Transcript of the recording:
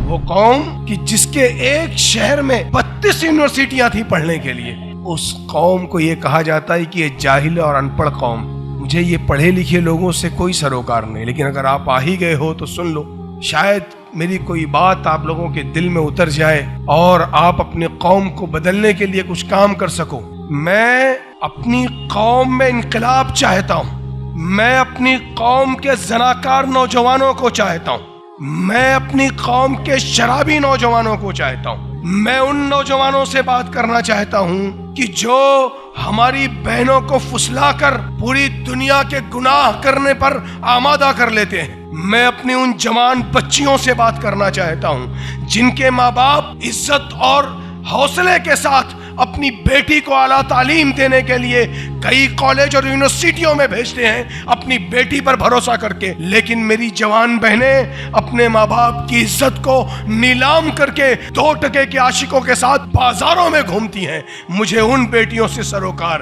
وہ قوم کہ جس کے ایک شہر میں 32 یونیورسٹیاں تھی پڑھنے کے لیے، اس قوم کو یہ کہا جاتا ہے کہ یہ جاہل اور ان پڑھ قوم۔ مجھے یہ پڑھے لکھے لوگوں سے کوئی سروکار نہیں، لیکن اگر آپ آ ہی گئے ہو تو سن لو، شاید میری کوئی بات آپ لوگوں کے دل میں اتر جائے اور آپ اپنی قوم کو بدلنے کے لیے کچھ کام کر سکو۔ میں اپنی قوم میں انقلاب چاہتا ہوں، میں اپنی قوم کے زناکار نوجوانوں کو چاہتا ہوں، میں اپنی قوم کے شرابی نوجوانوں کو چاہتا ہوں، میں ان نوجوانوں سے بات کرنا چاہتا ہوں کہ جو ہماری بہنوں کو پھسلا کر پوری دنیا کے گناہ کرنے پر آمادہ کر لیتے ہیں۔ میں اپنی ان جوان بچیوں سے بات کرنا چاہتا ہوں جن کے ماں باپ عزت اور حوصلے کے ساتھ اپنی بیٹی کو اعلیٰ تعلیم دینے کے لیے کئی کالج اور یونیورسٹیوں میں بھیجتے ہیں اپنی بیٹی پر بھروسہ کر کے، لیکن میری جوان بہنیں اپنے ماں باپ کی عزت کو نیلام کر کے 2 ٹکے کے عاشقوں کے ساتھ بازاروں میں گھومتی ہیں۔ مجھے ان بیٹیوں سے سروکار